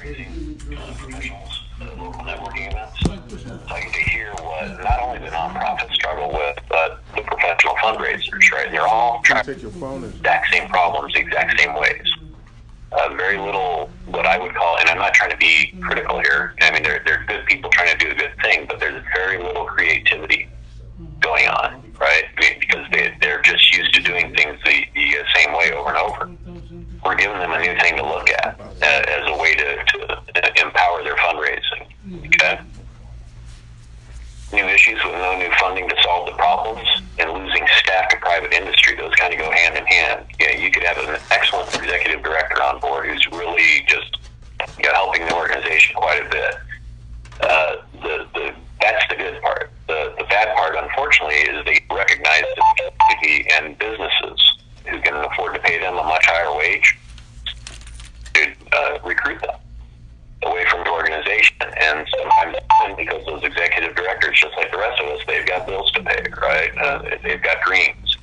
fundraising professionals, local networking events. So I get to hear what not only the nonprofits struggle with, but the professional fundraisers, right? They're all trying to the exact same problems, the exact same ways. Very little what I would call, and I'm not trying to be critical here, I mean, they're good people trying to do a good thing, but there's very little creativity going on, right? I mean, because they're just used to doing things the same way over and over. We're giving them a new thing to look at as a way to empower their fundraising, okay? New issues with no new funding to solve the problems, and losing staff to private industry, those kind of go hand in hand. You could have an excellent executive director on board who's really just helping the organization quite a bit. That's the good part. The bad part, unfortunately, is they recognize the community and businesses who can afford to pay them a much higher wage to recruit them away from the organization. And sometimes because those executive directors, just like the rest of us, they've got bills to pay, right? They've got dreams.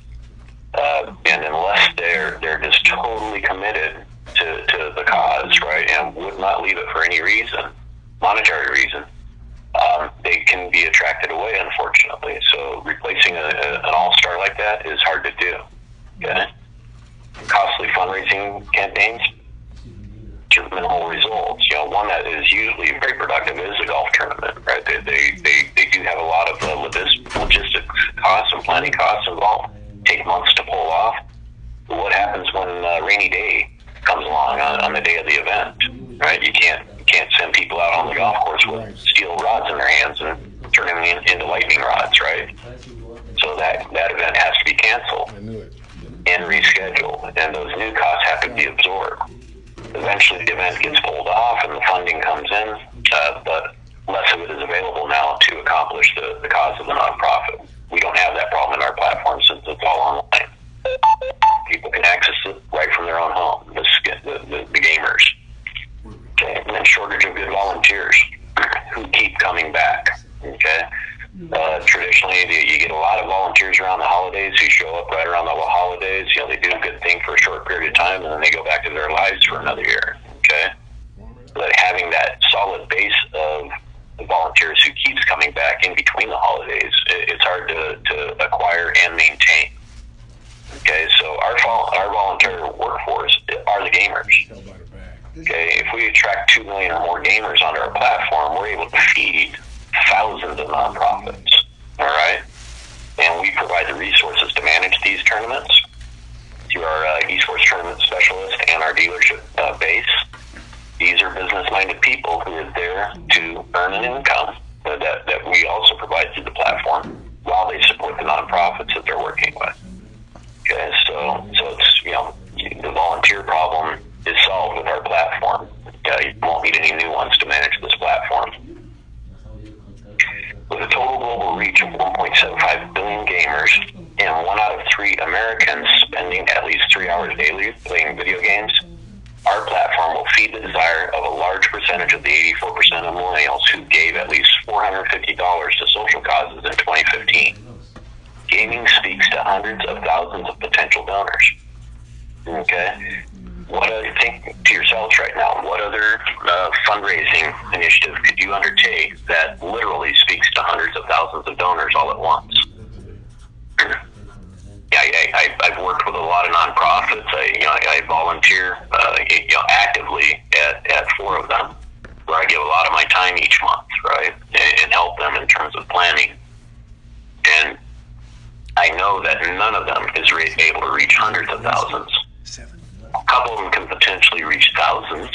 And unless they're just totally committed to the cause, right, and would not leave it for any reason, monetary reason, they can be attracted away, unfortunately. So replacing an all-star like that is hard to do. Okay? Costly fundraising campaigns to minimal results. One that is usually very productive is a golf tournament, right? They do have a lot of logistics costs and planning costs involved. Take months to pull off. But what happens when a rainy day comes along on the day of the event, right? You can't send people out on the golf course with steel rods in their hands and turn them into lightning rods, right? So that event has to be canceled and rescheduled, and those new costs have to be absorbed. Eventually the event gets pulled off and the funding comes in, but less of it is available now to accomplish the cause of the nonprofit. We don't have that problem in our platform since it's all online. People can access it right from their own home, the gamers. Okay, and then shortage of good volunteers who keep coming back. Okay, traditionally you get a lot of volunteers around the holidays who show up right around the holidays. They do a good thing for a short period of time and then they go back to their lives for another year. Okay, but having that solid base of volunteers who keeps coming back in between the holidays, it's hard to acquire and maintain. Okay, so our volunteer workforce are the gamers. Okay, if we attract 2 million or more gamers onto our platform, we're able to feed thousands of nonprofits, all right? And we provide the resources to manage these tournaments through our esports tournament specialist and our dealership base. These are business-minded people who are there to earn an income that we also provide through the platform while they support the nonprofits that they're working with. Okay, so it's, the volunteer problem is solved with our platform. You won't need any new ones to manage this platform. With a total global reach of 1.75 billion gamers and 1 out of 3 Americans spending at least 3 hours daily playing video games, our platform will feed the desire of a large percentage of the 84% of millennials who gave at least $450 to social causes in 2015. Gaming speaks to hundreds of thousands of potential donors. Okay? Think to yourselves right now, what other fundraising initiative could you undertake that literally speaks to hundreds of thousands of donors all at once? I've worked with a lot of nonprofits. I volunteer actively at 4 of them, where I give a lot of my time each month, right, and help them in terms of planning. And I know that none of them is able to reach hundreds of thousands. A couple of them can potentially reach thousands,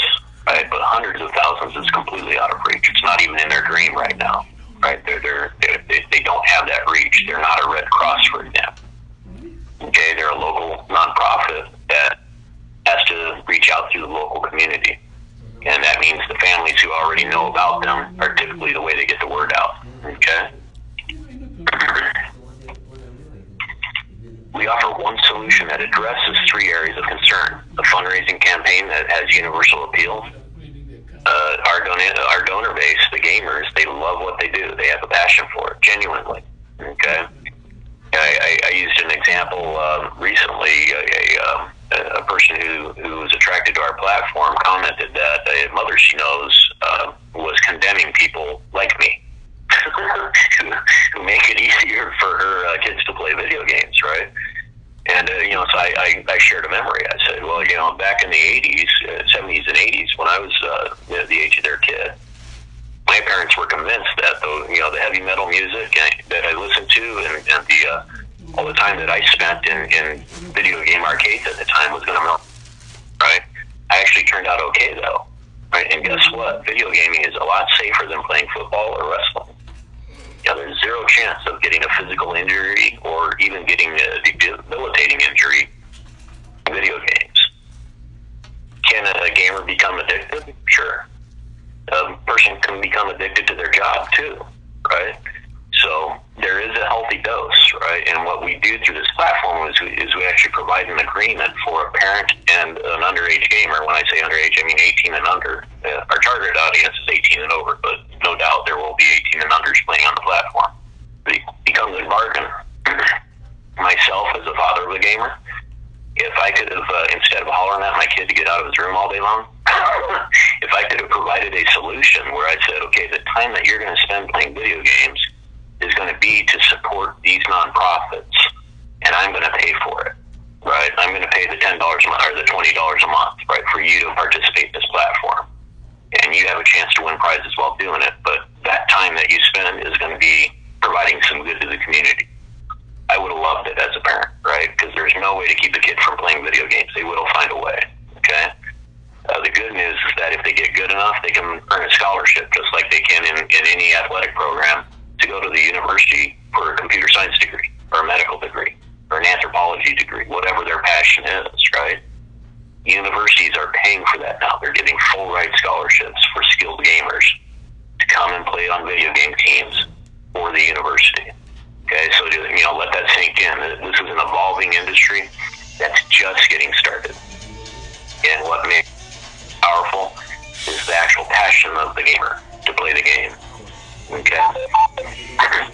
right? But hundreds of thousands is completely out of reach. It's not even in their dream right now, right? They don't have that reach. They're not a Red Cross, for example. Okay, they're a local nonprofit that has to reach out through the local community, and that means the families who already know about them are typically the way they get the word out. Okay. We offer one solution that addresses 3 areas of concern: a fundraising campaign that has universal appeal. Our donor base, the gamers, they love what they do. They have a passion for it, genuinely. Okay. I used an example recently. a person who was attracted to our platform commented that a mother she knows was condemning people like me who make it easier for her kids to play video games, right? And, so I shared a memory. I said, well, back in the 80s, 70s and 80s, when I was the age of their kid, my parents were convinced that the heavy metal music that I listened to and all the time that I spent in video game arcades at the time was going to melt, right? I actually turned out okay, though, right? And guess what? Video gaming is a lot safer than playing football or wrestling. There's zero chance of getting a physical injury or even getting a debilitating injury in video games. Can a gamer become addicted? Sure. A person can become addicted to their job too, right? So there is a healthy dose, right? And what we do through this platform is we actually provide an agreement for a parent and an underage gamer. When I say underage, I mean 18 and under. Our target audience is 18 and over, but no doubt there will be 18 and unders playing on the platform. It becomes a bargain. Myself, as a father of a gamer, if I could have, instead of hollering at my kid to get out of his room all day long, if I could have provided a solution where I said, okay, the time that you're going to spend playing video games is going to be to support these nonprofits, and I'm going to pay for it, right? I'm going to pay the $10 a month or the $20 a month, right, for you to participate in this platform. And you have a chance to win prizes while doing it, but that time that you spend is going to be providing some good to the community. I would have loved it as a parent, right? Because there's no way to keep a kid from playing video games. They will find a way, okay? The good news is that if they get good enough, they can earn a scholarship, just like they can in any athletic program, to go to the university for a computer science degree or a medical degree or an anthropology degree, whatever their passion is, right? Universities are paying for that now. They're giving full ride scholarships for skilled gamers to come and play on video game teams for the university. Okay, so let that sink in. This is an evolving industry that's just getting started. And what makes it powerful is the actual passion of the gamer to play the game. Okay.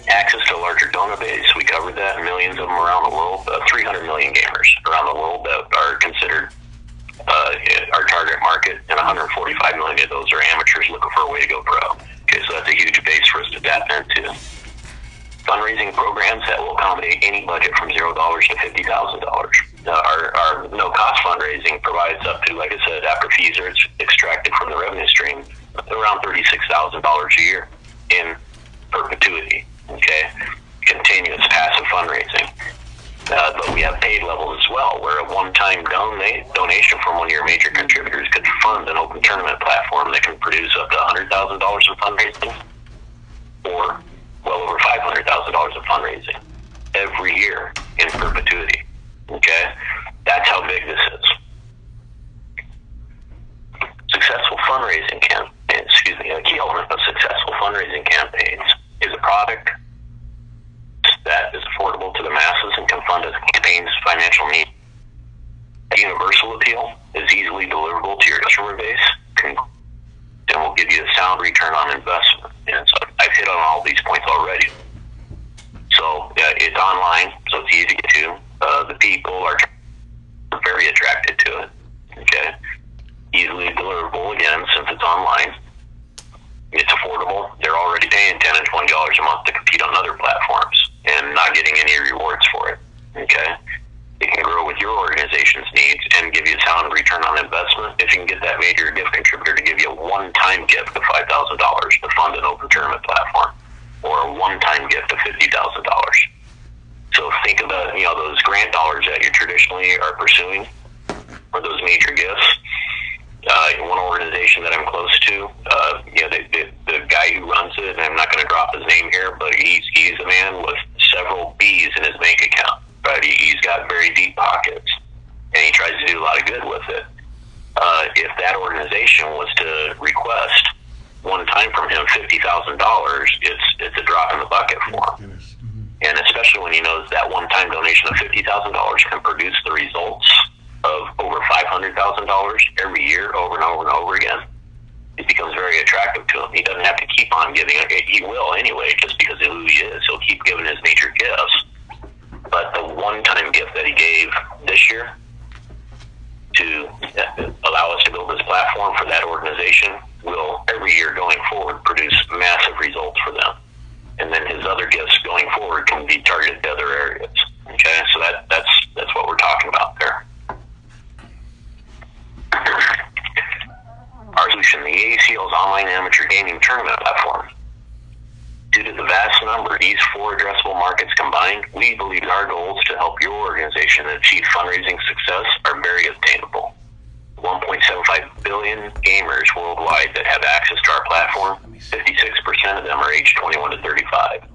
Access to a larger donor base, we covered that. Millions of them around the world. 300 million gamers around the world that are considered our target market, and 145 million of those are amateurs looking for a way to go pro. Okay, so that's a huge base for us to tap into. Fundraising programs that will accommodate any budget from $0 to $50,000. Our no-cost fundraising provides up to, like I said, after fees are extracted from the revenue stream, around $36,000 a year in perpetuity. Okay, continuous passive fundraising. But we have paid levels as well, where a one-time donation from one of your major contributors could fund an open tournament platform that can produce up to $100,000 in fundraising, or well over $500,000 of fundraising every year in perpetuity. Okay, that's how big this is. Successful fundraising a key element of successful fundraising campaigns is a product that is affordable to the masses and can fund a campaign's financial needs. Universal appeal is easily deliverable to your customer base and will give you a sound return on investment. And so I've hit on all these points already. So it's online, so it's easy to get to. The people are very attracted to it. Okay, easily deliverable again since it's online. It's affordable. They're already paying $10 and $20 a month to compete on other platforms and not getting any rewards for it. Okay, it can grow with your organization's needs and give you a sound return on investment if you can get that major gift contributor to give you a one-time gift of $5,000 to fund an open tournament platform, or a one-time gift of $50,000. So think about those grant dollars that you traditionally are pursuing, or those major gifts. One organization that I'm close to, the guy who runs it, and I'm not going to drop his name here, but he's a man with several B's in his bank account. Right, he's got very deep pockets, and he tries to do a lot of good with it. If that organization was to request one time from him $50,000, it's a drop in the bucket for him. And especially when he knows that one-time donation of $50,000 can produce the results of over $500,000 every year, over and over and over again, it becomes very attractive to him. He doesn't have to keep on giving. Okay, he will anyway, just because of who he is. He'll keep giving his major gifts. But the one-time gift that he gave this year to allow us to build this platform for that organization will every year going forward produce massive results for them. And then his other gifts going forward can be targeted to other areas. Okay, so that's what we're talking about there. Our solution, the EACL's online amateur gaming tournament platform. Due to the vast number of these four addressable markets combined, we believe our goals to help your organization achieve fundraising success are very attainable. 1.75 billion gamers worldwide that have access to our platform, 56% of them are aged 21 to 35.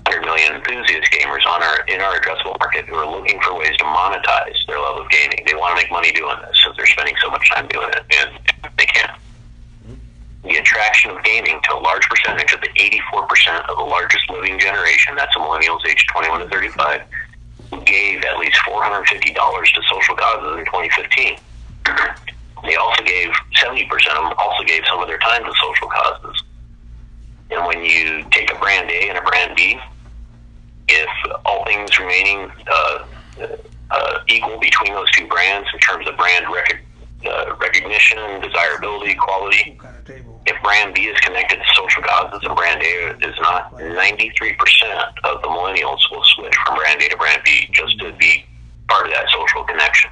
100 million enthusiast gamers in our addressable market who are looking for ways to monetize their love of gaming. They want to make money doing this since they're spending so much time doing it, and they can. The attraction of gaming to a large percentage of the 84% of the largest living generation, that's the millennials aged 21 to 35, who gave at least $450 to social causes in 2015. They also gave, 70% of them also gave some of their time to social causes. And when you take a brand A and a brand B, if all things remaining equal between those two brands in terms of brand recognition, desirability, quality, if brand B is connected to social causes and brand A is not, 93% of the millennials will switch from brand A to brand B just to be part of that social connection.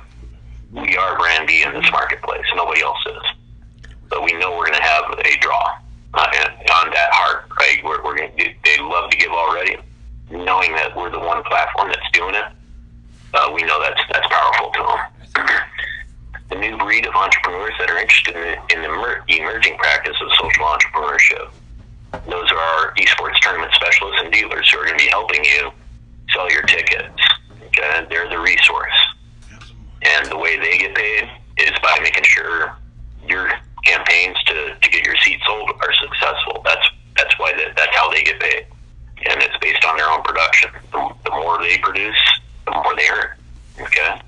We are brand B in this marketplace. Nobody else is. But we know we're going to have a draw on that heart, right? They love to give already. Knowing that we're the one platform that's doing it, we know that's powerful to them. The new breed of entrepreneurs that are interested in the emerging practice of social entrepreneurship. Those are our esports tournament specialists and dealers who are going to be helping you sell your tickets. Okay? They're the resource. And the way they get paid is by making sure your campaigns to get your seat sold are successful. That's how they get paid. And it's based on their own production. The more they produce, the more they earn. Okay?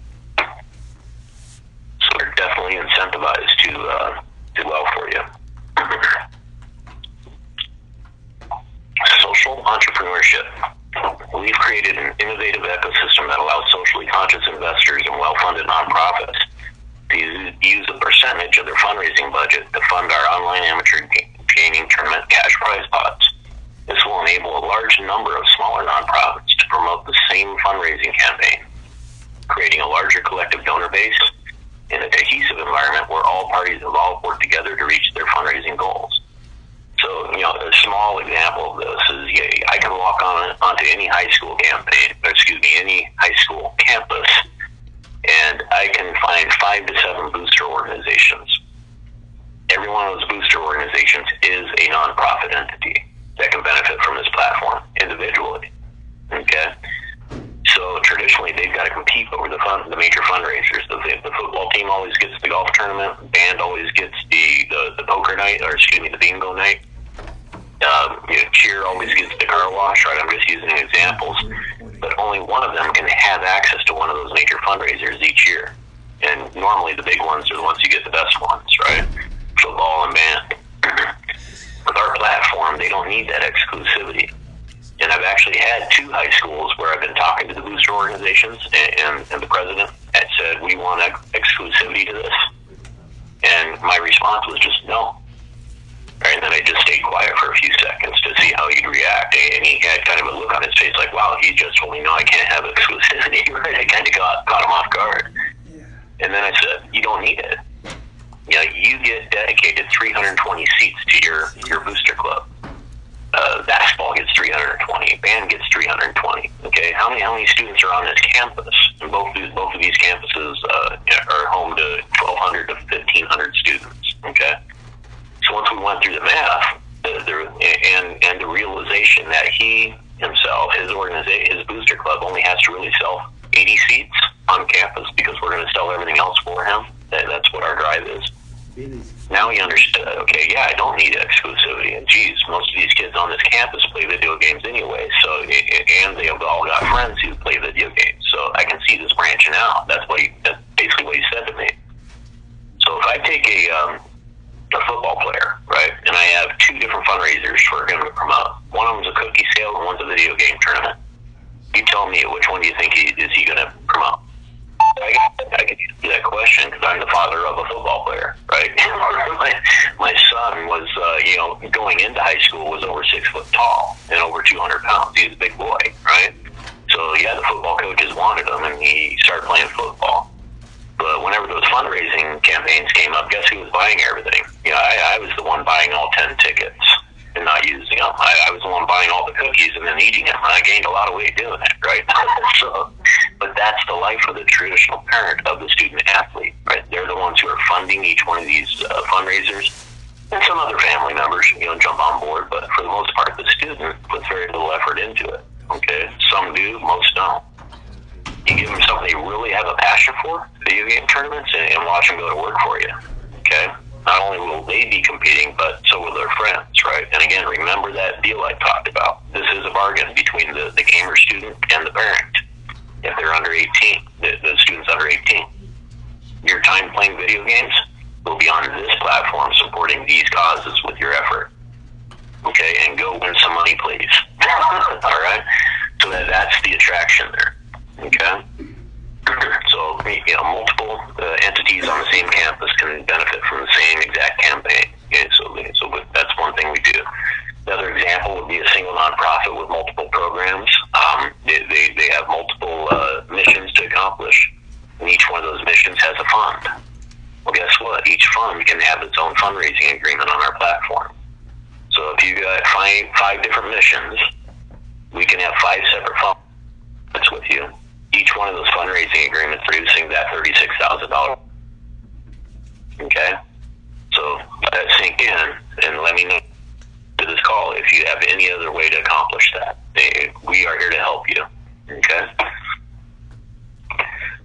So they're definitely incentivized to do well for you. Social entrepreneurship. We've created an innovative ecosystem that allows socially conscious investors and well-funded nonprofits to use a percentage of their fundraising budget to fund our online amateur gaming tournament cash prize pots. This will enable a large number of smaller nonprofits to promote the same fundraising campaign, creating a larger collective donor base in a cohesive environment where all parties involved work together to reach their fundraising goals. So, a small example of this is I can walk onto any high school any high school campus, and I can find 5 to 7 booster organizations. Every one of those booster organizations is a nonprofit entity that can benefit from this platform individually. Okay? So traditionally, they've got to compete over the major fundraisers. The football team always gets the golf tournament. Band always gets the poker night, the bingo night. Cheer always gets the car wash. Right? I'm just using examples, but only one of them can have access to one of those major fundraisers each year. And normally, the big ones are the ones you get the best ones, right? Football and band. With our platform, they don't need that exclusivity. And I've actually had 2 high schools where I've been talking to the booster organizations and the president that said, we want exclusivity to this. And my response was just no. Right? And then I just stayed quiet for a few seconds to see how he'd react. And he had kind of a look on his face like, wow, he just told me, no, I can't have exclusivity. Right? I kind of caught him off guard. Yeah. And then I said, you don't need it. You get dedicated 320 seats to your booster club. Basketball gets 320. Band gets 320. Okay, how many students are on this campus? And both of these campuses are home to 1,200 to 1,500 students. Okay, so once we went through the math, and the realization that he himself, his organization, his booster club only has to really sell 80 seats on campus because we're going to sell everything else for him. That's what our drive is. Now he understood, okay, yeah, I don't need exclusivity. And geez, most of these kids on this campus play video games anyway. So, and they've all got friends who play video games. So I can see this branching out. That's basically what he said to me. So if I take a football player, right, and I have 2 different fundraisers for him to promote. One of them's a cookie sale and one's a video game tournament. You tell me, which one do you think is he going to promote? I could answer that question because I'm the father of a football player, right? my son was, going into high school was over 6 foot tall and over 200 pounds. He was a big boy, right? So yeah, the football coaches wanted him, and he started playing football. But whenever those fundraising campaigns came up, guess who was buying everything? I was the one buying all 10 tickets and not using them. I was the one buying all the cookies and then eating them, and I gained a lot of weight doing that, right? But that's the life of the traditional parent of the student athlete, right? They're the ones who are funding each one of these fundraisers, and some other family members, jump on board. But for the most part, the student puts very little effort into it. Okay, some do, most don't. You give them something they really have a passion for, video game tournaments, and watch them go to work for you. Okay, not only will they be competing, but so will their friends, right? And again, remember that deal I talked about. This is a bargain between the gamer student and the parent. If they're under 18, the student's under 18, your time playing video games will be on this platform supporting these causes with your effort. Okay, and go win some money, please. All right? So that's the attraction there. Okay? So, multiple entities on the same campus can benefit from the same exact campaign. Okay, so that's one thing we do. Another example would be a single nonprofit with multiple programs. They have multiple missions to accomplish, and each one of those missions has a fund. Well, guess what? Each fund can have its own fundraising agreement on our platform. So if you got five different missions, we can have 5 separate funds with you. Each one of those fundraising agreements producing that $36,000. Okay? So let that sink in, and let me know to this call if you have any other way to accomplish that. We are here to help you. Okay?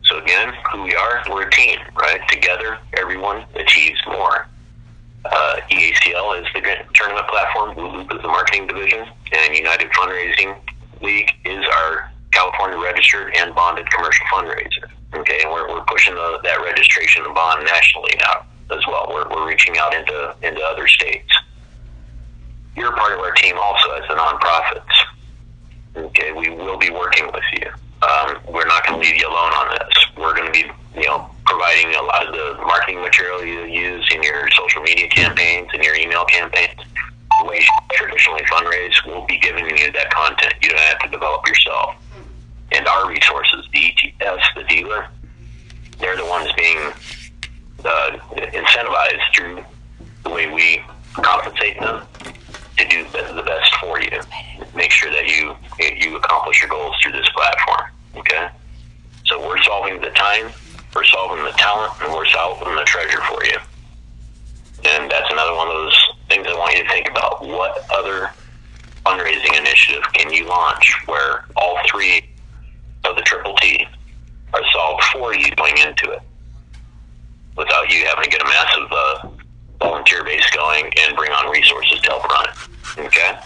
So again, who we are, we're a team, right? Together, everyone achieves more. EACL is the tournament platform, Blue Loop is the marketing division, and United Fundraising League is our California registered and bonded commercial fundraiser. Okay, and we're pushing that registration and bond nationally now as well. We're reaching out into other states. You're part of our team also as the nonprofits. Okay, we will be working with you. We're not going to leave you alone on this. We're going to be, providing a lot of the marketing material you use in your social media campaigns and your email campaigns. The way you traditionally fundraise, we'll be giving you that content. You don't have to develop yourself. And our resources, the ETS, the dealer, they're the ones being incentivized through the way we compensate them to do the best for you. Make sure that you accomplish your goals through this platform. Okay? So we're solving the time, we're solving the talent, and we're solving the treasure for you. And that's another one of those things I want you to think about. What other fundraising initiative can you launch where all 3 of the triple T are solved for you going into it without you having to get a massive volunteer base going and bring on resources to help run it. Okay?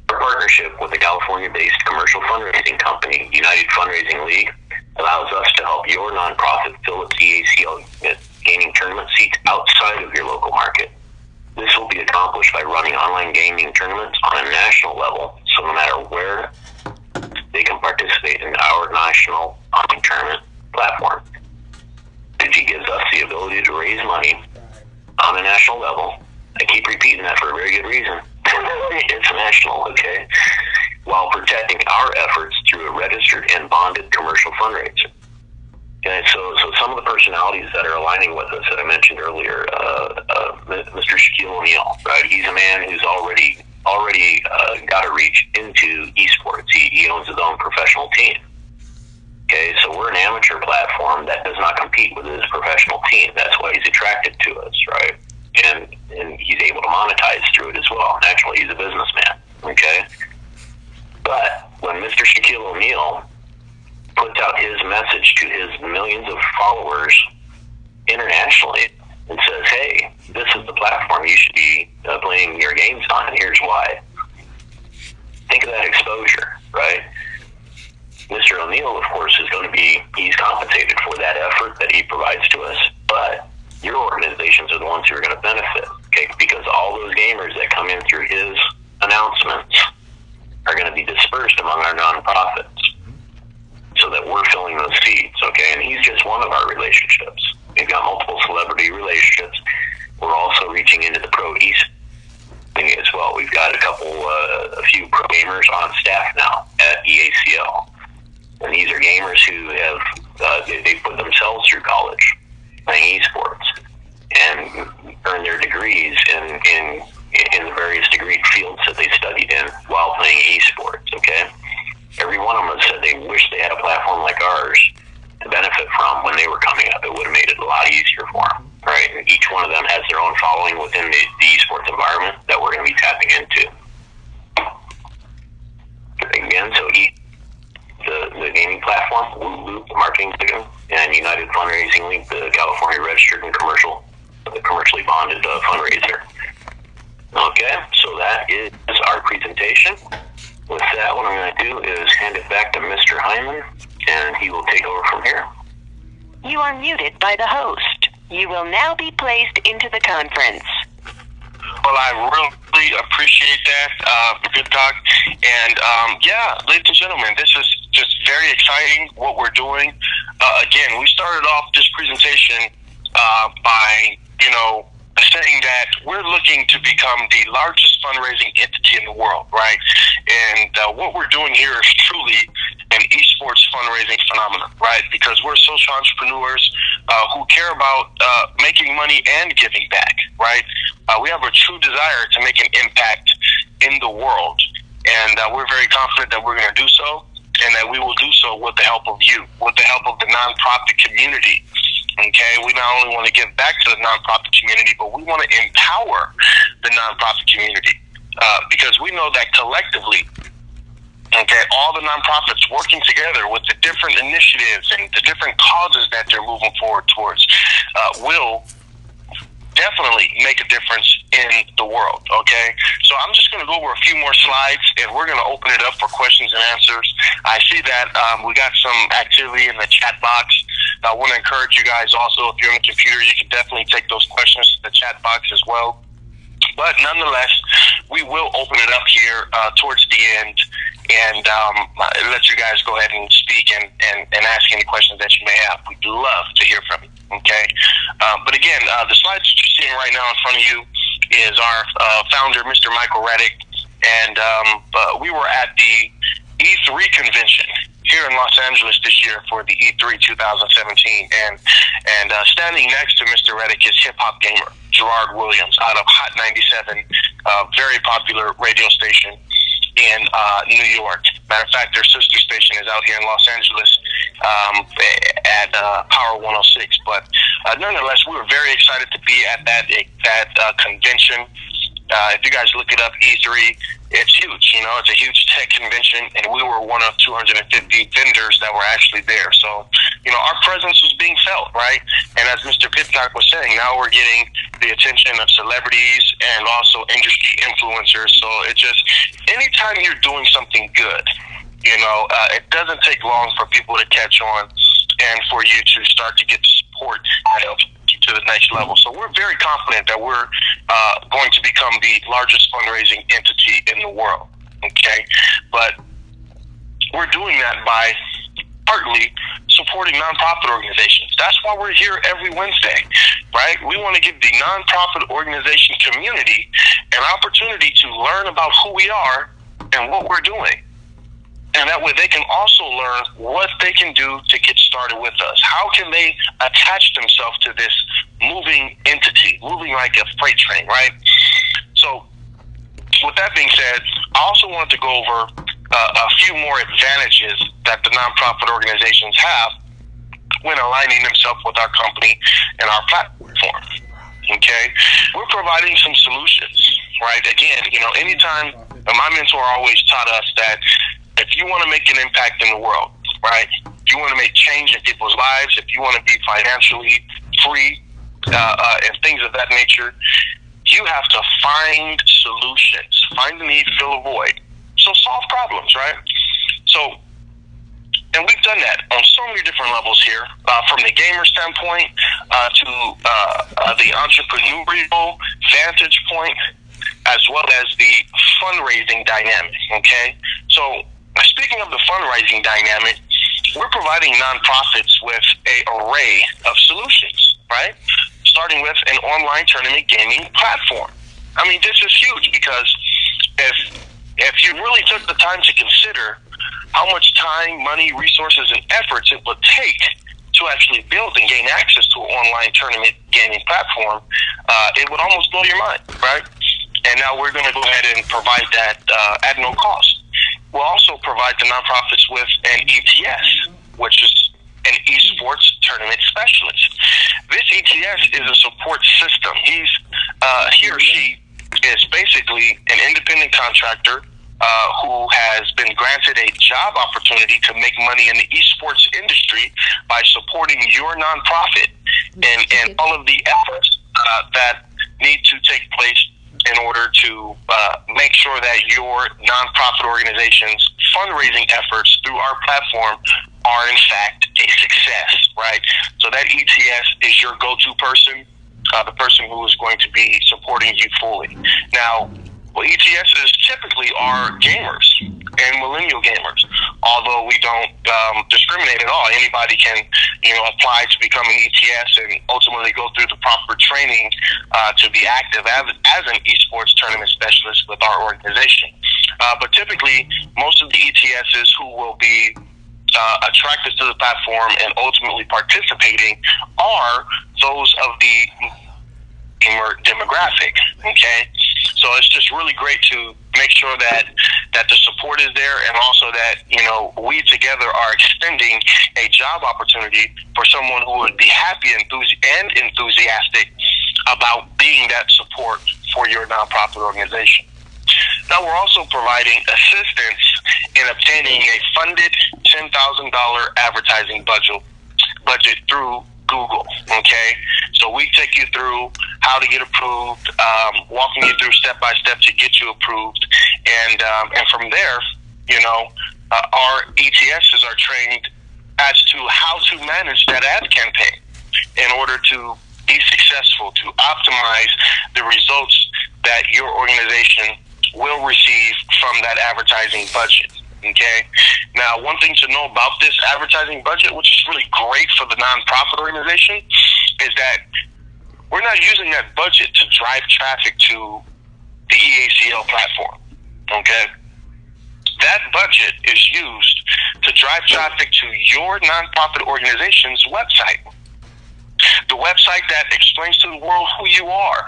Our partnership with the California-based commercial fundraising company, United Fundraising League, allows us to help your nonprofit fill its EACL unit, gaining tournament seats outside of your local market. This will be accomplished by running online gaming tournaments on a national level, so no matter where, they can participate in our national online tournament platform. Digi gives us the ability to raise money on a national level. I keep repeating that for a very good reason. It's national, okay? While protecting our efforts through a registered and bonded commercial fundraiser. Okay, so some of the personalities that are aligning with us that I mentioned earlier, Mr. Shaquille O'Neal, right? He's a man who's already got a reach into esports. He owns his own professional team. Okay, so we're an amateur platform that does not compete with his professional team. That's why he's attracted to us, right? And he's able to monetize through it as well. Naturally, he's a businessman, okay? But when Mr. Shaquille O'Neal puts out his message to his millions of followers internationally and says, hey, this is the platform you should be playing your games on, and here's why. Think of that exposure, right? Mr. O'Neal, of course, he's compensated for that effort that he provides to us, but your organizations are the ones who are going to benefit, okay? Because all those gamers that come in through his announcements are going to be dispersed among our nonprofits so that we're filling branching into the pro esports thing as well. We've got a few pro gamers on staff now at EACL, and these are gamers who have they put themselves through college playing esports and earned their degrees in the various degree fields that they studied in while playing esports. Okay, every one of them said they wish they had a platform like ours to benefit from when they were coming up. It would have made it a lot easier for them, right? And each one of them has their own following within the esports environment that we're going to be tapping into. Again, so the gaming platform, Loop, the marketing division, and United Fundraising Link, the California registered and commercially bonded fundraiser. Okay, so that is our presentation. With that, what I'm going to do is hand it back to Mr. Hyman, and he will take over from here. You are muted by the host. You will now be placed into the conference. Well, I really appreciate that. Good talk. And yeah, ladies and gentlemen, this is just very exciting what we're doing. Again, we started off this presentation by, saying that we're looking to become the largest fundraising entity in the world, right? And what we're doing here is truly an esports fundraising phenomenon, right? Because we're social entrepreneurs who care about making money and giving back, right? We have a true desire to make an impact in the world, and we're very confident that we're going to do so, and that we will do so with the help of you, with the help of the nonprofit community. Okay, we not only want to give back to the nonprofit community, but we want to empower the nonprofit community because we know that collectively, okay, all the nonprofits working together with the different initiatives and the different causes that they're moving forward towards will definitely make a difference in the world, okay? So I'm just going to go over a few more slides, and we're going to open it up for questions and answers. I see that we got some activity in the chat box. I want to encourage you guys also, if you're on the computer, you can definitely take those questions to the chat box as well. But nonetheless, we will open it up here towards the end and let you guys go ahead and speak and ask any questions that you may have. We'd love to hear from you, okay? But again, the slides that you're seeing right now in front of you is our founder, Mr. Michael Reddick, and we were at the E3 convention here in Los Angeles this year for the E3 2017, and standing next to Mr. Reddick is hip-hop gamer Gerard Williams out of Hot 97, very popular radio station in New York. Matter of fact, their sister station is out here in Los Angeles at Power 106. But nonetheless, we were very excited to be at that convention. If you guys look it up, E3, it's huge. It's a huge tech convention, and we were one of 250 vendors that were actually there. So, our presence was being felt, right? And as Mr. Pitcock was saying, now we're getting the attention of celebrities and also industry influencers. So it just, anytime you're doing something good, it doesn't take long for people to catch on and for you to start to get the support that helps you to the next level. So we're very confident that we're going to become the largest fundraising entity in the world, okay? But we're doing that by partly supporting nonprofit organizations. That's why we're here every Wednesday, right? We want to give the nonprofit organization community an opportunity to learn about who we are and what we're doing. And that way they can also learn what they can do to get started with us. How can they attach themselves to this moving entity, moving like a freight train, right? So with that being said, I also wanted to go over a few more advantages that the nonprofit organizations have when aligning themselves with our company and our platform, okay? We're providing some solutions, right? Again, anytime, my mentor always taught us that if you want to make an impact in the world, right? If you want to make change in people's lives, if you want to be financially free and things of that nature, you have to find solutions, find the need, fill a void. So solve problems, right? So, and we've done that on so many different levels here, from the gamer standpoint to the entrepreneurial vantage point, as well as the fundraising dynamic, okay? So speaking of the fundraising dynamic, we're providing nonprofits with an array of solutions, right? starting with an online tournament gaming platform. I mean, this is huge because if you really took the time to consider how much time, money, resources, and efforts it would take to actually build and gain access to an online tournament gaming platform, it would almost blow your mind, right? And now we're going to go ahead and provide that at no cost. We'll also provide the nonprofits with an ETS, which is an esports tournament specialist. This ETS is a support system. He or she is basically an independent contractor who has been granted a job opportunity to make money in the esports industry by supporting your nonprofit and all of the efforts that need to take place in order to make sure that your nonprofit organization's fundraising efforts through our platform are in fact a success, right? So that ETS is your go-to person, the person who is going to be supporting you fully. Now, well, ETSs typically are gamers and millennial gamers, although we don't discriminate at all. Anybody can, apply to become an ETS and ultimately go through the proper training to be active as an esports tournament specialist with our organization. But typically, most of the ETSs who will be attracted to the platform and ultimately participating are those of the gamer demographic, okay? So it's just really great to make sure that the support is there, and also that, we together are extending a job opportunity for someone who would be happy and enthusiastic about being that support for your nonprofit organization. Now, we're also providing assistance in obtaining a funded $10,000 advertising budget through Google, okay? So we take you through how to get approved, walking you through step by step to get you approved, and from there, our ETSs are trained as to how to manage that ad campaign in order to be successful, to optimize the results that your organization will receive from that advertising budget. Okay. Now, one thing to know about this advertising budget, which is really great for the nonprofit organization, is that we're not using that budget to drive traffic to the EACL platform. Okay. That budget is used to drive traffic to your nonprofit organization's website. The website that explains to the world who you are,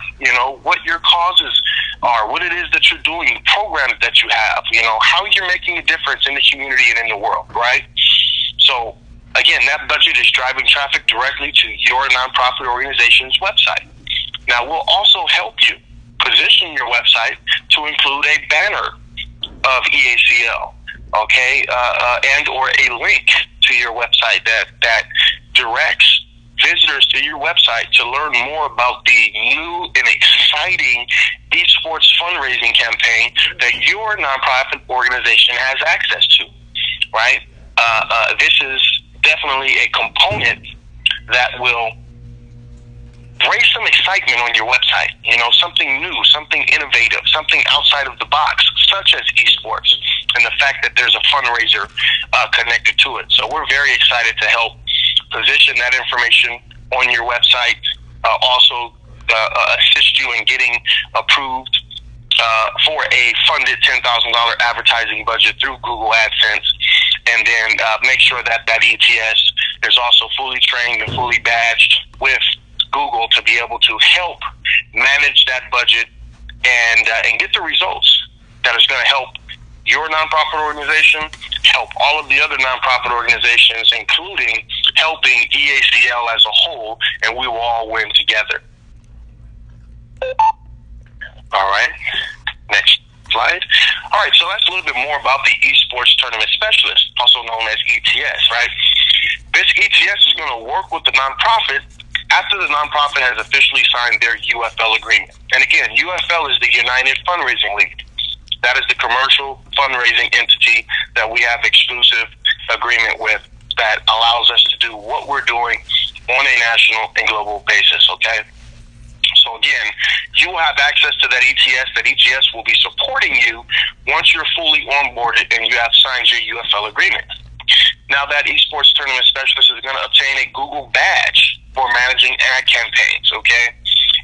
what your causes are, what it is that you're doing, the programs that you have, how you're making a difference in the community and in the world, right? So, again, that budget is driving traffic directly to your nonprofit organization's website. Now, we'll also help you position your website to include a banner of EACL, okay, and or a link to your website that directs visitors to your website to learn more about the new and exciting esports fundraising campaign that your nonprofit organization has access to, right? This is definitely a component that will bring some excitement on your website, something new, something innovative, something outside of the box, such as esports, and the fact that there's a fundraiser connected to it. So we're very excited to help position that information on your website, also assist you in getting approved for a funded $10,000 advertising budget through Google AdSense, and then make sure that ETS is also fully trained and fully badged with Google to be able to help manage that budget and get the results that is going to help your nonprofit organization, help all of the other nonprofit organizations, including helping EACL as a whole, and we will all win together. All right, next slide. All right, so that's a little bit more about the esports tournament specialist, also known as ETS, right? This ETS is going to work with the nonprofit after the nonprofit has officially signed their UFL agreement. And again, UFL is the United Fundraising League. That is the commercial fundraising entity that we have exclusive agreement with that allows us to do what we're doing on a national and global basis, okay? So again, you will have access to that ETS. That ETS will be supporting you once you're fully onboarded and you have signed your UFL agreement. Now that esports tournament specialist is going to obtain a Google badge for managing ad campaigns, okay?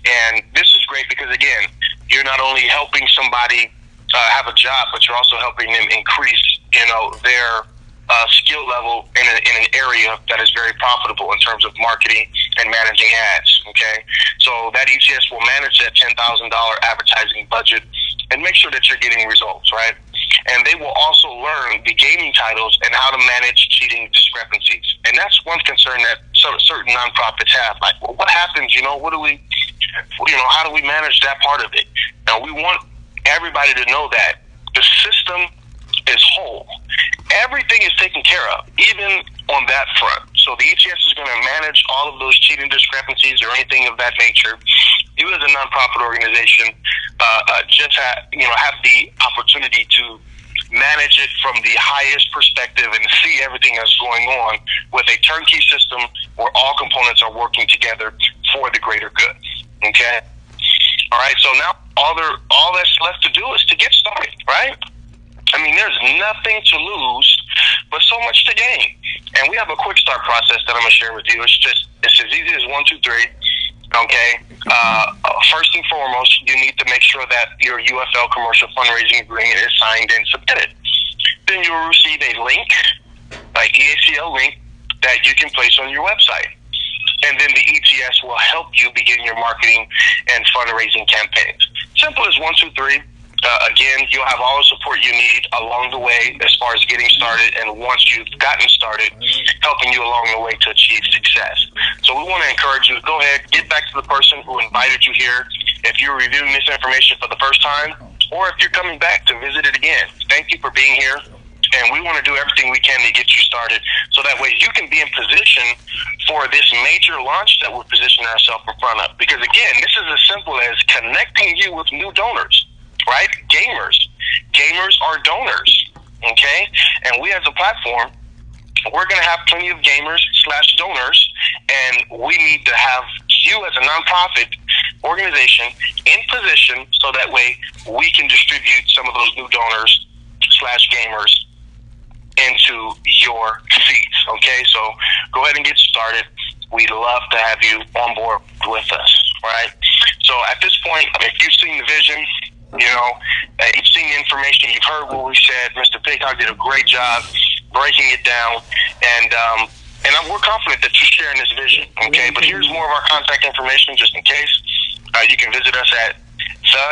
And this is great because, again, you're not only helping somebody have a job, but you're also helping them increase, their skill level in an area that is very profitable in terms of marketing and managing ads, okay? So that ECS will manage that $10,000 advertising budget and make sure that you're getting results, right? And they will also learn the gaming titles and how to manage cheating discrepancies. And that's one concern that certain nonprofits have. Like, well, what happens, what do we, how do we manage that part of it? Now, we want everybody to know that the system is whole. Everything is taken care of, even on that front. So the ECS is going to manage all of those cheating discrepancies or anything of that nature. You as a nonprofit organization just have the opportunity to manage it from the highest perspective and see everything that's going on with a turnkey system where all components are working together for the greater good. Okay? All right, so now all that's left to do is to get started, right? I mean, there's nothing to lose, but so much to gain. And we have a quick start process that I'm going to share with you. It's as easy as 1, 2, 3. Okay. First and foremost, you need to make sure that your UFL commercial fundraising agreement is signed and submitted. Then you will receive a link, like EACL link, that you can place on your website. And then the ETS will help you begin your marketing and fundraising campaigns. Simple as 1, 2, 3. Again, you'll have all the support you need along the way as far as getting started, and once you've gotten started, helping you along the way to achieve success. So we want to encourage you to go ahead, get back to the person who invited you here. If you're reviewing this information for the first time, or if you're coming back to visit it again, thank you for being here. And we want to do everything we can to get you started so that way you can be in position for this major launch that we're positioning ourselves in front of. Because, again, this is as simple as connecting you with new donors. Right? Gamers are donors, okay? And we as a platform, we're going to have plenty of gamers/donors, and we need to have you as a nonprofit organization in position so that way we can distribute some of those new donors/gamers into your seats, okay? So go ahead and get started. We'd love to have you on board with us, right? So at this point, if you've seen the vision, you've seen the information, you've heard what we said. Mr. Pigcock did a great job breaking it down, and we're confident that you're sharing this vision, okay? But here's more of our contact information just in case. You can visit us at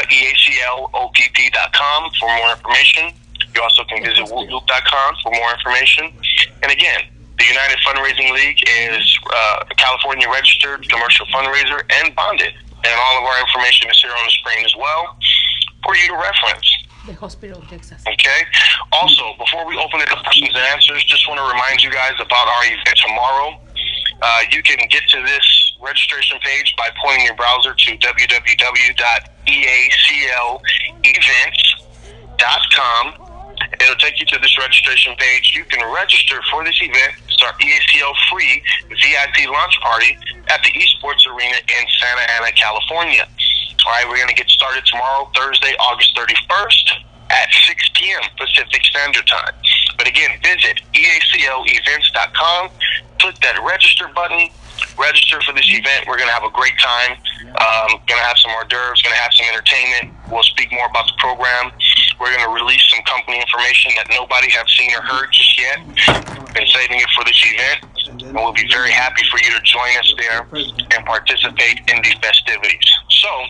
theeaclopp.com for more information. You also can visit wootloop.com for more information. And again, the United Fundraising League is a California registered commercial fundraiser and bonded. And all of our information is here on the screen as well for you to reference. The Hospital of Texas. Okay. Also, before we open it up for questions and answers, just want to remind you guys about our event tomorrow. You can get to this registration page by pointing your browser to www.eaclevents.com. It'll take you to this registration page. You can register for this event. It's our EACL free VIP launch party at the Esports Arena in Santa Ana, California. All right, we're going to get started tomorrow, Thursday, August 31st at 6 p.m. Pacific Standard Time. But again, visit EACLevents.com, click that register button, register for this event. We're going to have a great time. Going to have some hors d'oeuvres, going to have some entertainment. We'll speak more about the program. We're going to release some company information that nobody have seen or heard just yet. Been saving it for this event, and we'll be very happy for you to join us there and participate in these festivities. So,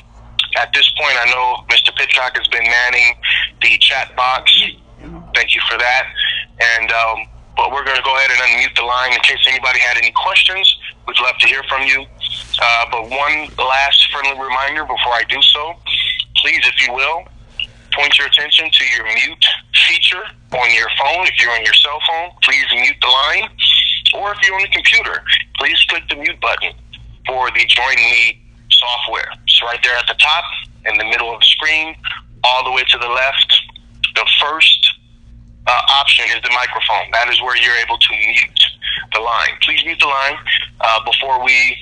at this point, I know Mr. Pitcock has been manning the chat box. Thank you for that. And but we're going to go ahead and unmute the line in case anybody had any questions. We'd love to hear from you. But one last friendly reminder before I do so, please, if you will, point your attention to your mute feature on your phone. If you're on your cell phone, please mute the line. Or if you're on the computer, please click the mute button for the Join Me software. It's right there at the top, in the middle of the screen, all the way to the left. The first option is the microphone. That is where you're able to mute the line. Please mute the line before we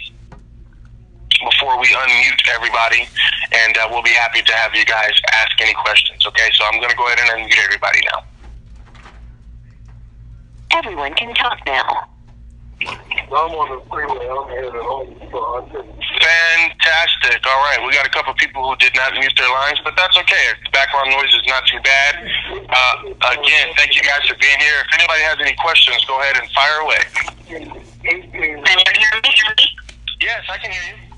unmute everybody, and we'll be happy to have you guys ask any questions. Okay, so I'm going to go ahead and unmute everybody now. Everyone can talk now. I'm on the freeway. I'm headed home, so I couldn't. Fantastic. All right. We got a couple people who did not mute their lines, but that's okay. The background noise is not too bad. Again, thank you guys for being here. If anybody has any questions, go ahead and fire away. Can you hear me? Yes, I can hear you.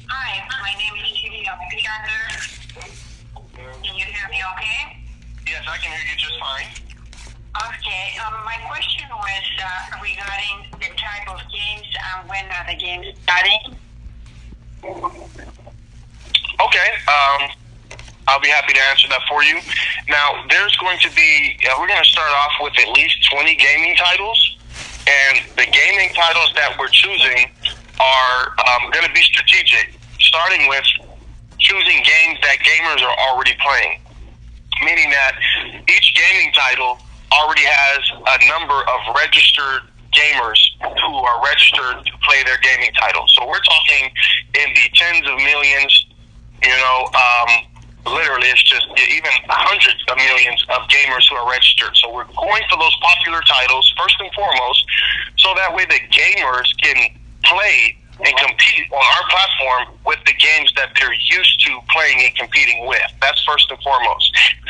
Hi, my name is Judy. I'm a Kander. Can you hear me okay? Yes, I can hear you just fine. Okay, my question was regarding the type of games and when are the games starting? Okay, I'll be happy to answer that for you. Now, there's going to be, we're going to start off with at least 20 gaming titles, and the gaming titles that we're choosing are going to be strategic, starting with choosing games that gamers are already playing, meaning that each gaming title already has a number of registered gamers who are registered to play their gaming title. So we're talking in the tens of millions, literally it's just even hundreds of millions of gamers who are registered. So we're going for those popular titles first and foremost, so that way the gamers can play and compete on our platform with the games that they're used to playing and competing with. That's first and foremost.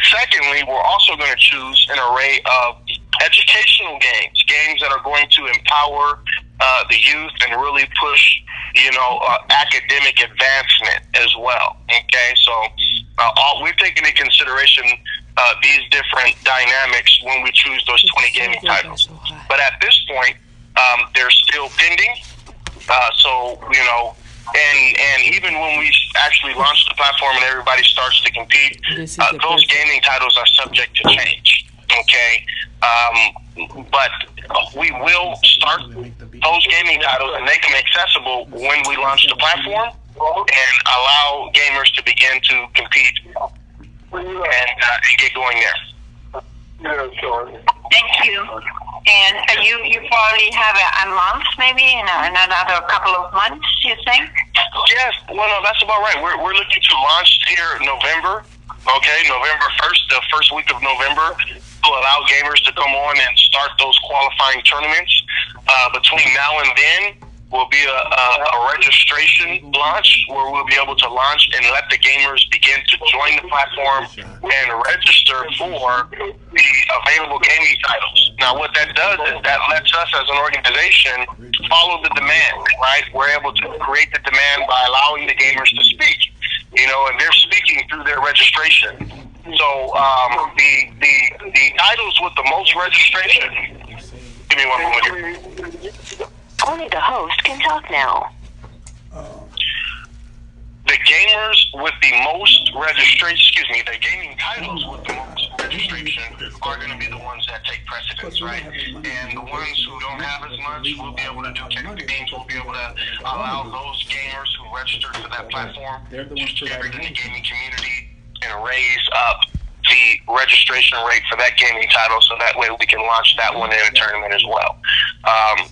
Secondly, we're also going to choose an array of educational games that are going to empower the youth and really push, academic advancement as well. Okay, so we've taken into consideration these different dynamics when we choose those 20 gaming titles. But at this point, they're still pending. And even when we actually launch the platform and everybody starts to compete, those gaming titles are subject to change. Okay, but we will start those gaming titles and make them accessible when we launch the platform and allow gamers to begin to compete and get going there. Thank you. And you probably have a month, maybe, in another couple of months, you think? Yes. Well, no, that's about right. We're looking to launch here in November. Okay, November 1st, the first week of November, to allow gamers to come on and start those qualifying tournaments. Between now and then, will be a registration launch where we'll be able to launch and let the gamers begin to join the platform and register for the available gaming titles. Now, what that does is that lets us as an organization follow the demand, right? We're able to create the demand by allowing the gamers to speak, and they're speaking through their registration. So the titles with the most registration, give me one moment here. Only the host can talk now. The gamers with the most registration, the gaming titles with the most registration are going to be the ones that take precedence, right? And the ones who don't have as much will be able to do campaigns, will be able to allow those gamers who registered for that platform to distribute in the gaming community and raise up the registration rate for that gaming title, so that way we can launch that one in a tournament as well.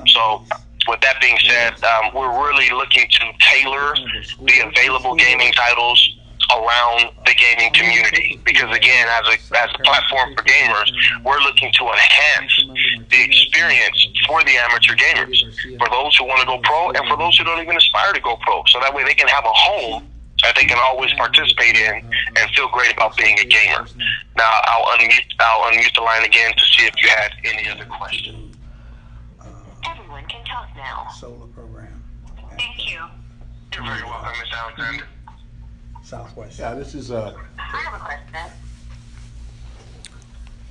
So with that being said, we're really looking to tailor the available gaming titles around the gaming community, because again, as a platform for gamers, we're looking to enhance the experience for the amateur gamers, for those who want to go pro and for those who don't even aspire to go pro, so that way they can have a home that they can always participate in and feel great about being a gamer. Now, I'll unmute the line again to see if you had any other questions. Everyone can talk now. Solar program. Thank you. You're very welcome, Ms. Alexander. Southwest. Yeah, this is I have a question.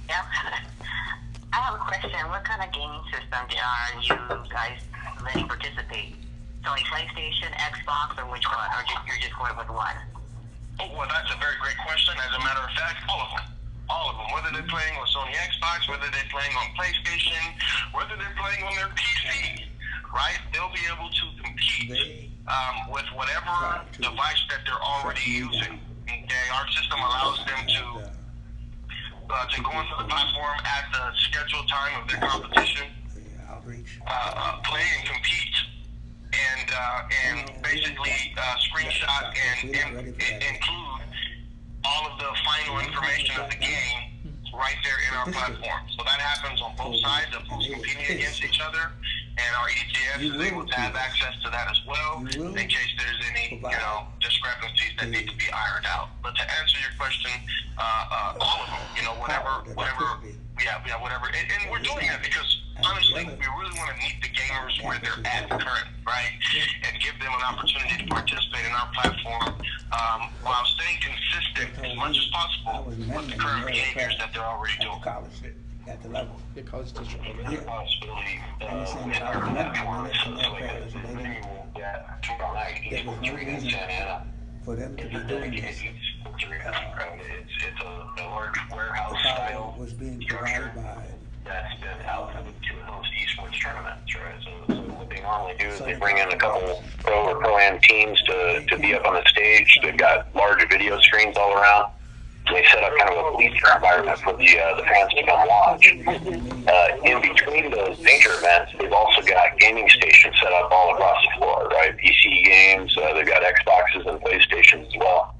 Yeah. I have a question. What kind of gaming system are you guys letting participate? Sony PlayStation, Xbox, or which one? Or you're just going with one? Oh, well, that's a very great question. As a matter of fact, all of them. All of them. Whether they're playing on Sony Xbox, whether they're playing on PlayStation, whether they're playing on their PC, right? They'll be able to compete with whatever device that they're already using. Okay, our system allows them to go into the platform at the scheduled time of their competition, play and compete, and basically screenshot and include all of the final information of the game right there in our platform. So that happens on both sides of who's competing against each other, and our ETS is able to have access to that as well in case there's any, discrepancies that need to be ironed out. But to answer your question, all of them, whatever, whatever. And we're doing that because, honestly, we really want to meet the gamers where they're at currently, right? And give them an opportunity to participate in our platform while staying consistent as much as possible with the current behaviors that they're already doing. At the level. The college district. The possibility in our platform is like a renewal that tomorrow night There was no reason for them to be doing this. It's a large warehouse The power style was being structure provided by that's been out to host esports tournaments, right? So what they normally do is they bring in a couple pro or pro-am teams to be up on the stage. They've got large video screens all around. They set up kind of a bleacher environment for the fans to come watch. In between those major events, they've also got gaming stations set up all across the floor, right? PC games, they've got Xboxes and PlayStations as well.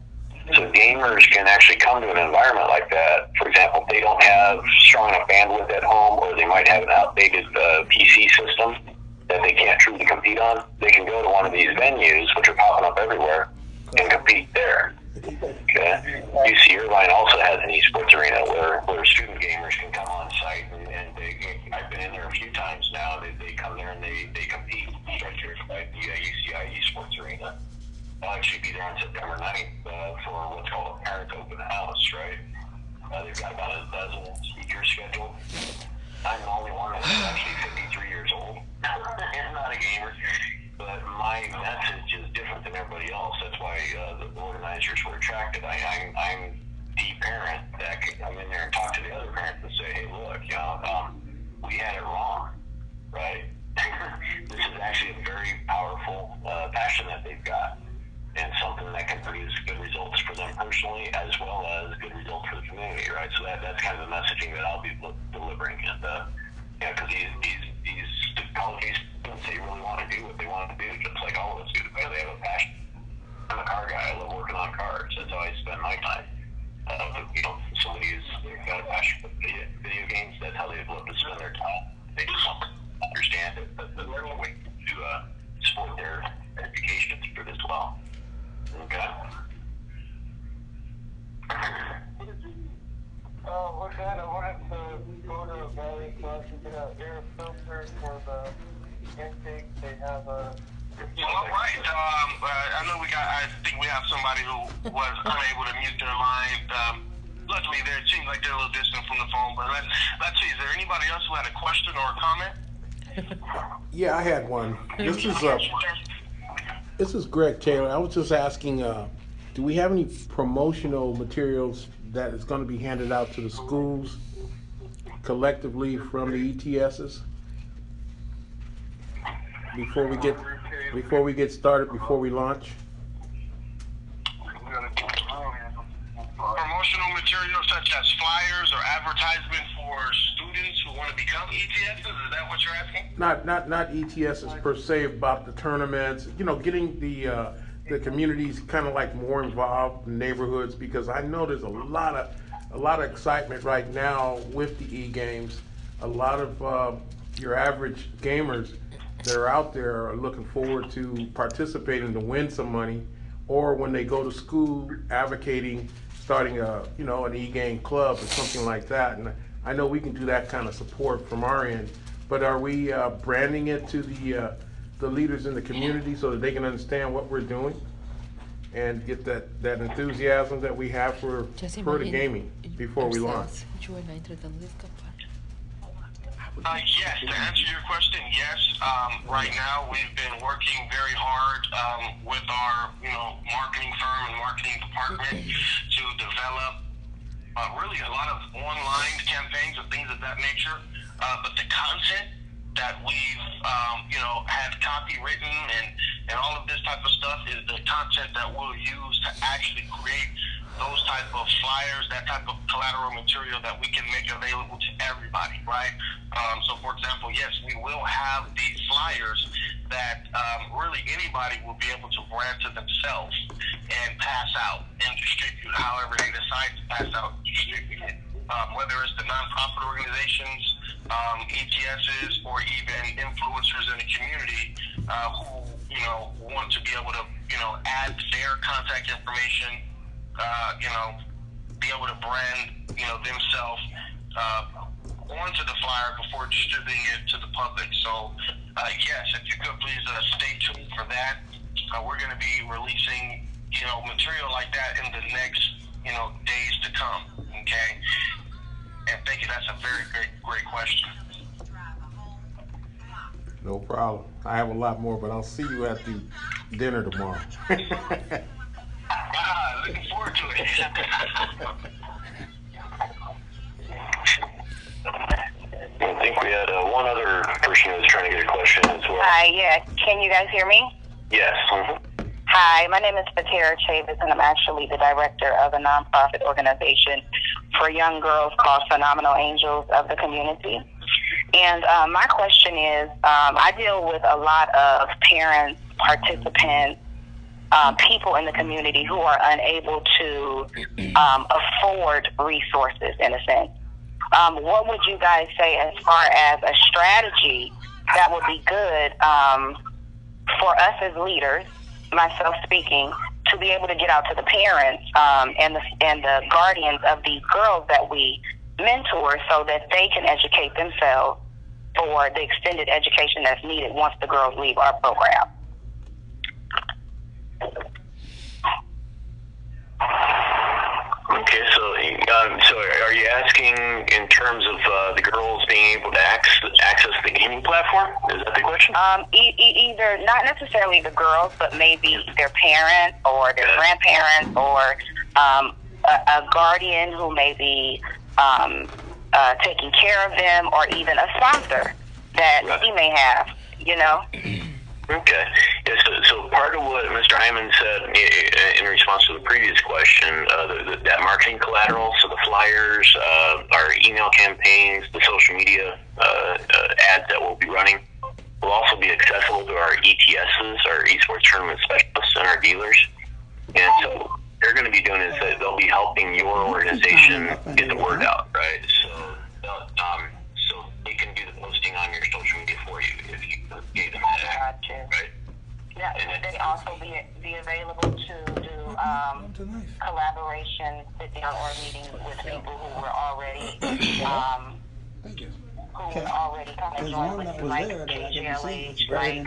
So gamers can actually come to an environment like that. For example, if they don't have strong enough bandwidth at home, or they might have an outdated PC system that they can't truly compete on, they can go to one of these venues, which are popping up everywhere, and compete there. Okay. UC Irvine also has an esports arena where student gamers can come on site, and I've been in there a few times now. They come there and they compete right here at the UCI esports arena. I'll actually be there on September 9th for what's called a parent open house, right? They've got about a dozen speakers scheduled. I'm the only one that's actually 53 years old. I'm not a gamer. But my message is different than everybody else. That's why the organizers were attracted. I'm the parent that can come in there and talk to the other parents and say, hey, look, we had it wrong, right? This is actually a very powerful passion that they've got, and something that can produce good results for them personally as well as good results for the community, right? So that's kind of the messaging that I'll be delivering. And because these colleges, they really want to do what they want to do, just like all of us do. They have a passion. I'm a car guy. I love working on cars. That's how I spend my time. Somebody who's got a passion for video games, that's how they'd love to spend their time. They just want to understand it, but they're way to support their education through it as well. Okay? With that, I wanted to go to a valley so I can get an air filter for the intake. They have a... All right. I think we have somebody who was unable to mute their line. Luckily, it seems like they're a little distant from the phone. But let's see. Is there anybody else who had a question or a comment? Yeah, I had one. This is Greg Taylor. I was just asking, do we have any promotional materials that is going to be handed out to the schools collectively from the ETSs before we get started, before we launch? Promotional materials such as flyers or advertisement for students who want to become ETSs? Is that what you're asking? Not ETSs per se, about the tournaments. Getting the communities kind of like more involved in neighborhoods, because I know there's a lot of excitement right now with the e-games. A lot of your average gamers that are out there are looking forward to participating to win some money, or when they go to school advocating starting an e-game club or something like that. And I know we can do that kind of support from our end, but are we branding it to the leaders in the community so that they can understand what we're doing and get that enthusiasm that we have for the gaming before we launch? Yes, to answer your question, yes. Right now, we've been working very hard with our, marketing firm and marketing department to develop really a lot of online campaigns and things of that nature. But the content that we've, had copywritten and all of this type of stuff is the content that we'll use to actually create those type of flyers, that type of collateral material that we can make available to everybody, right? So, for example, yes, we will have these flyers that really anybody will be able to brand to themselves and pass out and distribute however they decide to pass out and distribute it. whether it's the nonprofit organizations, ETSs, or even influencers in the community who, want to be able to, add their contact information, be able to brand, themselves onto the flyer before distributing it to the public. So, yes, if you could please stay tuned for that. We're going to be releasing, material like that in the next, days to come. Okay. And thank you. That's a very great question. No problem. I have a lot more, but I'll see you at the dinner tomorrow. Looking forward to it. I think we had one other person who was trying to get a question as well. Hi, yeah. Can you guys hear me? Yes. Mm-hmm. Hi, my name is Fatera Chavis, and I'm actually the director of a nonprofit organization for young girls called Phenomenal Angels of the Community. And my question is, I deal with a lot of parents, participants, people in the community who are unable to afford resources, in a sense. What would you guys say as far as a strategy that would be good for us as leaders, myself speaking, to be able to get out to the parents and the guardians of these girls that we mentor so that they can educate themselves for the extended education that's needed once the girls leave our program? Okay, so are you asking in terms of the girls being able to access the gaming platform? Is that the question? Either not necessarily the girls, but maybe their parents or their grandparents or a guardian who may be taking care of them, or even a sponsor that he may have, Okay. Yeah, so part of what Mr. Hyman said in response to the previous question, that marketing collateral, so the flyers, our email campaigns, the social media ads that we'll be running, will also be accessible to our ETSs, our esports tournament specialists, and our dealers. And so what they're going to be doing is that they'll be helping your organization get the word out, right? So they can do the posting on your social media for you if you gave them that act, right? Yeah, would they also be available to do collaboration, sit down, or meeting with people who were already kind of joined with you, like KGLH, like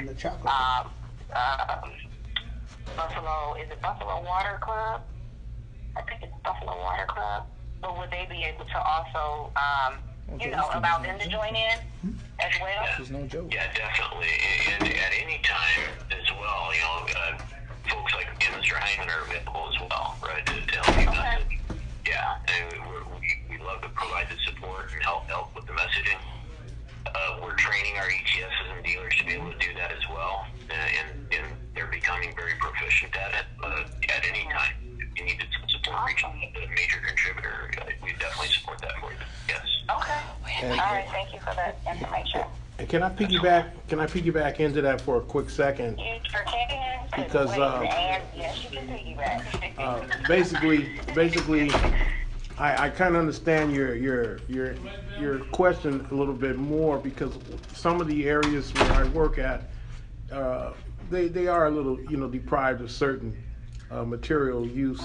Buffalo, is it Buffalo Water Club? I think it's Buffalo Water Club. But would they be able to also, allow them to join in as well? There's no joke. Yeah, definitely. And at any time as well, folks like Mr. Hyman are available as well, right, to help you message. Yeah, and we love to provide the support and help with the messaging. We're training our ETSs and dealers to be able to do that as well, and they're becoming very proficient at it. At any time, if you needed some support, reach out to a major contributor. We definitely support that for you. Yes. Okay. All right. Thank you for that information. And can I piggyback into that for a quick second? You sure can. Because yes, you can piggyback. basically, I kind of understand your question a little bit more, because some of the areas where I work at, they are a little deprived of certain material use.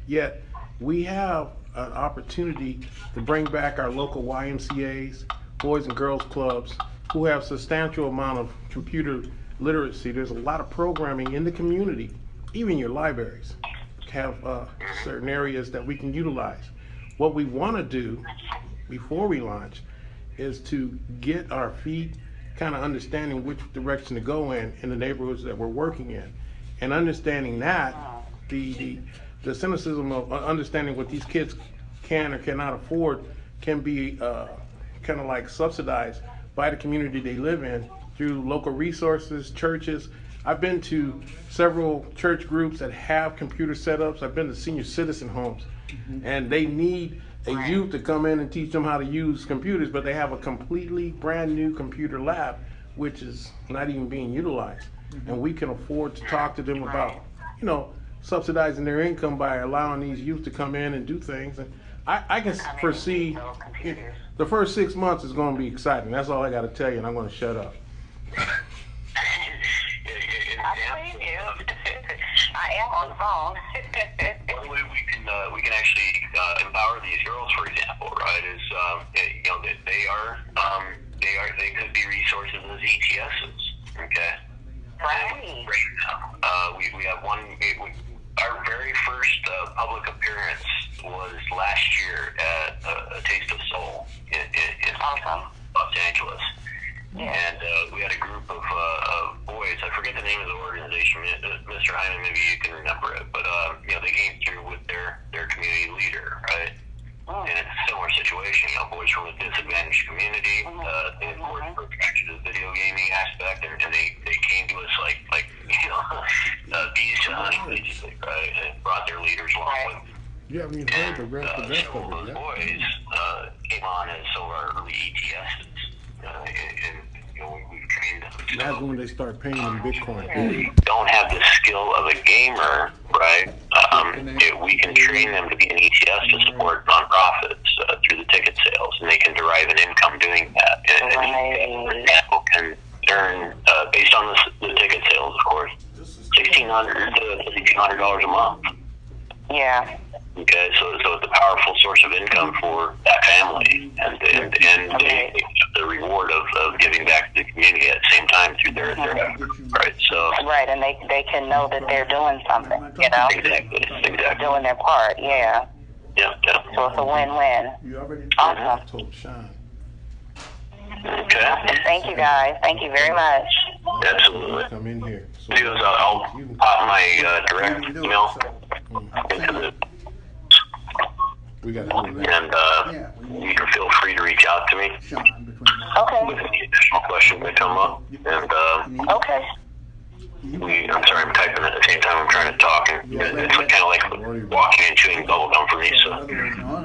Yet we have an opportunity to bring back our local YMCA's, Boys and Girls Clubs, who have substantial amount of computer literacy. There's a lot of programming in the community. Even your libraries have certain areas that we can utilize. What we want to do before we launch is to get our feet kind of understanding which direction to go in the neighborhoods that we're working in, and understanding that the cynicism of understanding what these kids can or cannot afford can be kind of like subsidized by the community they live in through local resources, churches. I've been to several church groups that have computer setups. I've been to senior citizen homes, and they need a youth to come in and teach them how to use computers, but they have a completely brand new computer lab, which is not even being utilized. And we can afford to talk to them about, subsidizing their income by allowing these youth to come in and do things. And I can foresee the first 6 months is going to be exciting. That's all I got to tell you, and I'm going to shut up. I am on the phone. One way we can actually empower these girls, for example, right? Is that they could be resources as ETSs. Okay. Right. We have one. Our very first public appearance was last year at a Taste of Soul in Awesome. Los Angeles. Yeah. And we had a group of boys. I forget the name of the organization. Mr. Hyman, maybe you can remember it. But they came through with their community leader, right? Oh. And it's a similar situation. Boys from a disadvantaged community. They were attracted to the video gaming aspect, and they came to us like bees to honey, basically, right? And brought their leaders along with them. You haven't even heard the rest of Several of it those boys came on as some of our early ETSs. We've trained them. That's when they start paying in Bitcoin. Don't have the skill of a gamer, right? We can train them to be an ETS to support nonprofits through the ticket sales, and they can derive an income doing that. And for example, can earn, based on the ticket sales, of course, $1,600 to $1,500 a month. Yeah. Okay, so it's a powerful source of income for that family, and the reward of giving back to the community at the same time through their effort, right? So Right, and they can know that they're doing something, exactly, doing their part, yeah. Yeah. So it's a win-win. You already Awesome. told Sean. Okay. Thank you, guys. Thank you very much. Absolutely. Come in here. So I'll pop my direct email into the. we got to do that. And you can feel free to reach out to me Sean between Okay. with any additional questions that come up. And Okay. I'm sorry, I'm typing at the same time I'm trying to talk, and it's kind of like walking and chewing bubblegum for me. So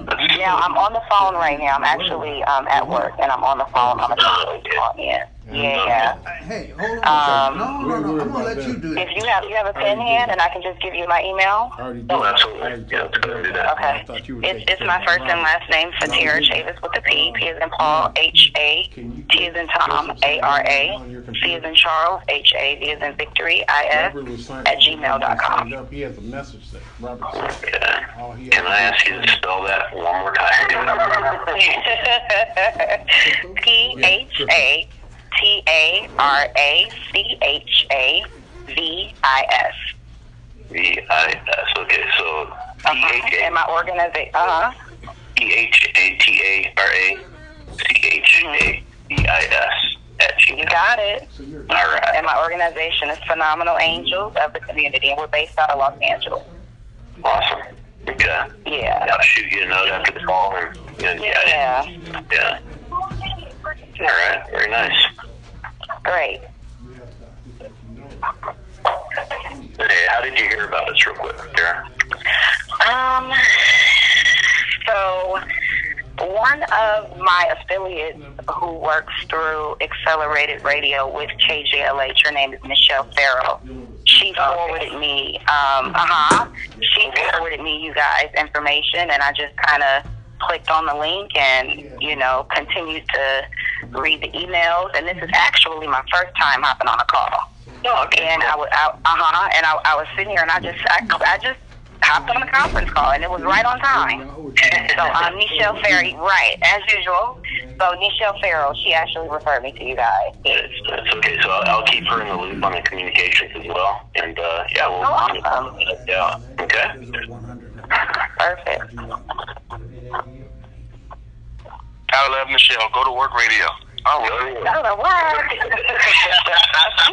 that's, Yeah, I'm on the phone right now. I'm actually at work, and I'm on the phone. I'm going to call in. Yeah. Hey, hold on. No. I'm gonna let you do If it. you have a pen hand, and I can just give you my email. I already did. oh, absolutely. Yeah, let's go ahead and do that. Okay. I thought you were It's taking my care of first and Robert. last name, Fatira Chavis with a P. P as in Paul, H-A. T as in Tom, A-R-A. C as in Charles, H-A. V as in Victory, I-S. Robert was signed at gmail.com. signed up. He has a message that Robert said. Yeah. All he Can I ask you to spell that one more time? P-H-A-T-A-R-A-C-H-A-V-I-S. V-I-S. Okay, so And my organization, P-H-A-T-A-R-A-C-H-A-V-I-S at you Gmail. got it. All right. And my organization is Phenomenal Angels of the Community, and we're based out of Los Angeles. Awesome. Okay. Yeah. I'll shoot you a note after the call. And Yeah. Yeah. All right. Very nice. Great. Hey, how did you hear about us real quick, Tara? So one of my affiliates who works through Accelerated Radio with KJLH, her name is Michelle Farrell. She forwarded me, she forwarded me you guys information, and I just kind of clicked on the link and, continued to read the emails. And this is actually my first time hopping on a call. Oh, okay. And I was sitting here, and I just hopped on the conference call, and it was right on time. So Nichelle Farrell, right, as usual. So Nichelle Farrell, she actually referred me to you guys. That's okay. So I'll keep her in the loop on the communications as well. And yeah, we'll. Awesome. Yeah. Okay. Perfect. I love Michelle. Go to work radio. Oh, Go to work. She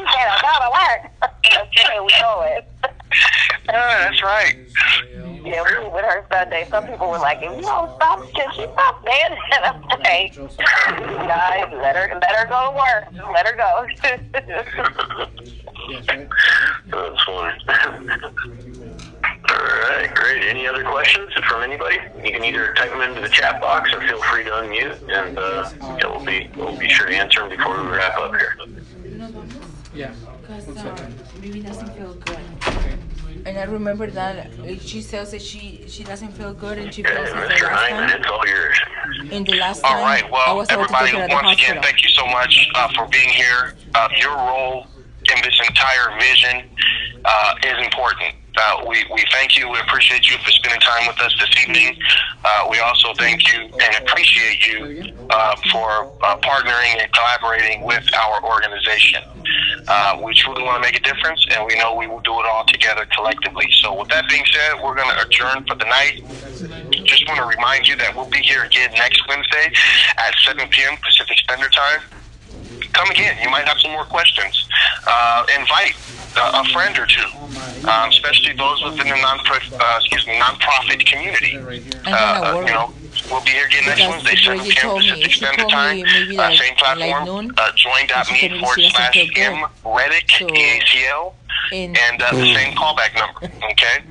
said, I gotta work. Okay, we know it. That's right. Yeah, we were with her Sunday. Some people were like, if you don't stop, can she stop saying it? And I'm like, guys, let her go to work. Let her go. that's fine. All right, great. Any other questions from anybody? You can either type them into the chat box or feel free to unmute, and we'll be sure to answer them before we wrap up here. Yeah. Because maybe it doesn't feel good. And I remember that she says that she doesn't feel good and she feels like the Mr. last Hyman, time. it's all yours. In the last All time, right. I Well, was able to take everybody, her at the once again, hospital. thank you so much for being here. Your role in this entire vision is important. We thank you. We appreciate you for spending time with us this evening. We also thank you and appreciate you for partnering and collaborating with our organization. We truly want to make a difference, and we know we will do it all together collectively. So with that being said, we're going to adjourn for the night. Just want to remind you that we'll be here again next Wednesday at 7 p.m. Pacific Standard Time. Come again. You might have some more questions. Invite a friend or two, especially those within the nonprofit community. You know, we'll be here again next Wednesday, 7 p.m. Pacific Standard Time. Same platform. Join.me/M/Reddick EACL, and the same callback number. Okay.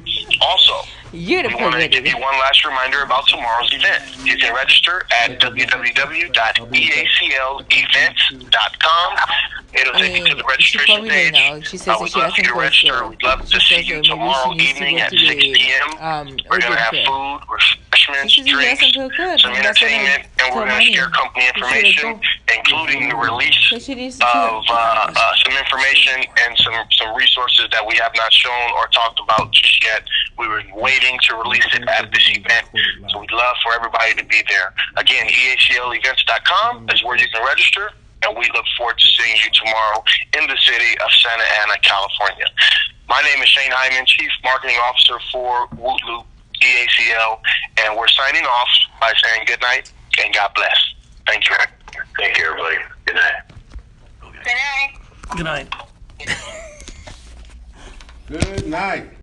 Also, we want to give you one last reminder about tomorrow's event. You can register at www.eaclevents.com. It'll take you to the registration page. We'd love for you to register. We'd love to see you tomorrow evening at 6 p.m. We're going to have food, refreshments, drinks, some entertainment, and we're going to share company information, including the release of some information and some resources that we have not shown or talked about just yet. We were waiting to release it at this event, so we'd love for everybody to be there. Again, EACLevents.com is where you can register, and we look forward to seeing you tomorrow in the city of Santa Ana, California. My name is Shane Hyman, Chief Marketing Officer for Woot Loop EACL, and we're signing off by saying good night and God bless. Thank you. Thank you, everybody. Good night. Good night. Good night. Good night.